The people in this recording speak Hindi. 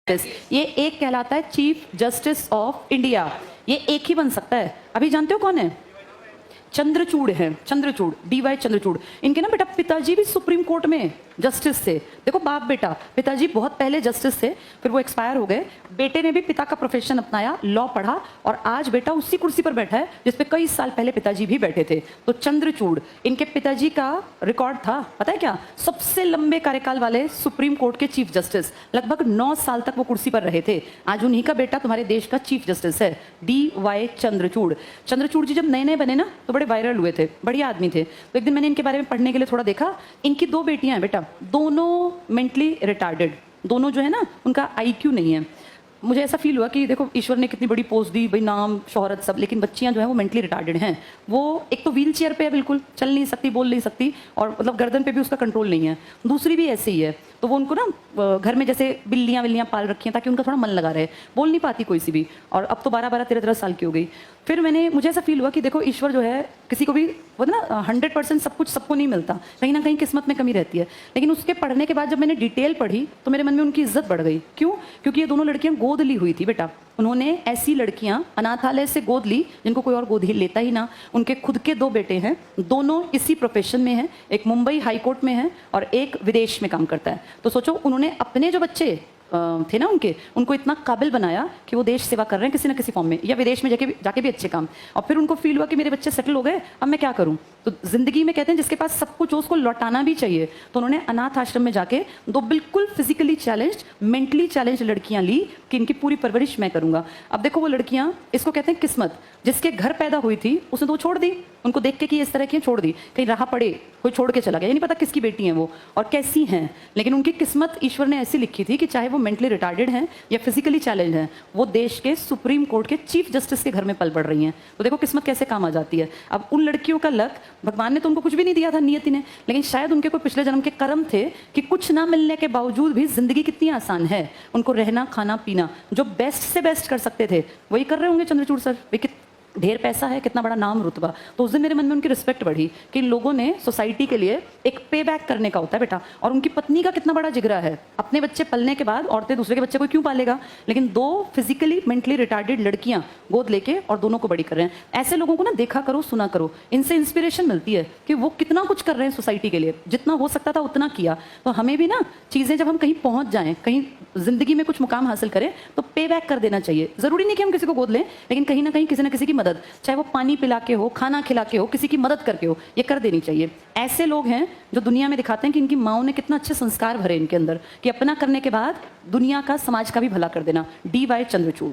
ये एक कहलाता है चीफ जस्टिस ऑफ इंडिया। ये एक ही बन सकता है। अभी जानते हो कौन है? चंद्रचूड़ है, चंद्रचूड़, डीवाई चंद्रचूड़। इनके ना बेटा पिताजी भी सुप्रीम कोर्ट में जस्टिस थे। देखो बाप बेटा, पिताजी बहुत पहले जस्टिस थे, फिर वो एक्सपायर हो गए। बेटे ने भी पिता का प्रोफेशन अपनाया, लॉ पढ़ा, और आज बेटा उसी कुर्सी पर बैठा है जिस पे कई साल पहले पिताजी भी बैठे थे। तो चंद्रचूड़, इनके पिताजी का रिकॉर्ड था, पता है क्या? सबसे लंबे कार्यकाल वाले सुप्रीम कोर्ट के चीफ जस्टिस। लगभग 9 साल तक वो कुर्सी पर रहे थे। आज उन्हीं का बेटा तुम्हारे देश का चीफ जस्टिस है, डीवाई चंद्रचूड़। चंद्रचूड़ जी जब नए नए बने ना तो बड़े वायरल हुए थे, बढ़िया आदमी थे। तो एक दिन मैंने इनके बारे में पढ़ने के लिए थोड़ा देखा। इनकी 2 बेटियां हैं बेटा, दोनों मेंटली रिटार्डेड। दोनों जो है ना, उनका आईक्यू नहीं है। मुझे ऐसा फील हुआ कि देखो ईश्वर ने कितनी बड़ी पोस्ट दी, भाई नाम शोहरत सब, लेकिन बच्चियां जो है वो मेंटली रिटार्डेड हैं। वो एक तो व्हील चेयर पे है, बिल्कुल चल नहीं सकती, बोल नहीं सकती, और मतलब गर्दन पे भी उसका कंट्रोल नहीं है। दूसरी भी ऐसे ही है। तो वो उनको ना घर में जैसे बिल्लियां विल्लियां पाल रखी हैं ताकि उनका थोड़ा मन लगा रहे। बोल नहीं पाती कोई सी भी, और अब तो 12-12, 13-13 साल की हो गई। फिर मुझे ऐसा फील हुआ कि देखो ईश्वर जो है किसी को भी वो ना 100% सब कुछ सबको नहीं मिलता, कहीं ना कहीं किस्मत में कमी रहती है। लेकिन उसके पढ़ने के बाद जब मैंने डिटेल पढ़ी तो मेरे मन में उनकी इज्जत बढ़ गई। क्यों? क्योंकि ये दोनों लड़कियां गोद ली हुई थी बेटा। उन्होंने ऐसी लड़कियां अनाथालय से गोद ली जिनको कोई और गोद ही लेता ही ना। उनके खुद के 2 बेटे हैं, दोनों इसी प्रोफेशन में हैं। एक मुंबई हाई कोर्ट में है और एक विदेश में काम करता है। तो सोचो, उन्होंने अपने जो बच्चे थे ना उनको इतना काबिल बनाया कि वो देश सेवा कर रहे हैं किसी ना किसी फॉर्म में, या विदेश में जाके भी अच्छे काम। और फिर उनको फील हुआ कि मेरे बच्चे सेटल हो गए, अब मैं क्या करूं? तो जिंदगी में कहते हैं जिसके पास सब कुछ हो उसको लौटाना भी चाहिए। तो उन्होंने अनाथ आश्रम में जाके 2 बिल्कुल फिजिकली चैलेंज्ड, मेंटली चैलेंज्ड लड़कियां ली कि इनकी पूरी परवरिश मैं करूंगा। अब देखो वो लड़कियां, इसको कहते हैं किस्मत। जिसके घर पैदा हुई थी उसने तो वो छोड़ दी, उनको देख के कि इस तरह की छोड़ दी, कहीं राह पड़े कोई छोड़ के चला गया, ये नहीं पता किसकी बेटी हैं वो और कैसी हैं। लेकिन उनकी किस्मत ईश्वर ने ऐसी लिखी थी कि चाहे वो मेंटली रिटार्डेड हैं या फिजिकली चैलेंज हैं, वो देश के सुप्रीम कोर्ट के चीफ जस्टिस के घर में पल पड़ रही हैं। तो देखो किस्मत कैसे काम आ जाती है। अब उन लड़कियों का लक, भगवान ने तो उनको कुछ भी नहीं दिया था, नियति ने, लेकिन शायद उनके कोई पिछले जन्म के कर्म थे कि कुछ ना मिलने के बावजूद भी जिंदगी कितनी आसान है। उनको रहना खाना पीना जो बेस्ट से बेस्ट कर सकते थे वही कर रहे होंगे चंद्रचूड़ सर। ढेर पैसा है, कितना बड़ा नाम रुतबा। तो उस दिन मेरे मन में उनकी रिस्पेक्ट बढ़ी कि लोगों ने सोसाइटी के लिए एक पे बैक करने का होता है बेटा। और उनकी पत्नी का कितना बड़ा जिगरा है। अपने बच्चे पलने के बाद औरतें दूसरे के बच्चे को क्यों पालेगा, लेकिन 2 फिजिकली मेंटली रिटार्डेड लड़कियां गोद लेके और दोनों को बड़ी कर रहे हैं। ऐसे लोगों को ना देखा करो, सुना करो, इनसे इंस्पिरेशन मिलती है कि वो कितना कुछ कर रहे हैं सोसाइटी के लिए, जितना हो सकता था उतना किया। तो हमें भी ना चीजें जब हम कहीं पहुंच जाएं, कहीं जिंदगी में कुछ मुकाम हासिल करें, तो पे बैक कर देना चाहिए। जरूरी नहीं कि हम किसी को गोद लें, लेकिन कहीं ना कहीं किसी न किसी की मदद, चाहे वो पानी पिला के हो, खाना खिला के हो, किसी की मदद करके हो, ये कर देनी चाहिए। ऐसे लोग हैं जो दुनिया में दिखाते हैं कि इनकी माओ ने कितना अच्छे संस्कार भरे इनके अंदर, कि अपना करने के बाद दुनिया का, समाज का भी भला कर देना। डीवाई चंद्रचूड़।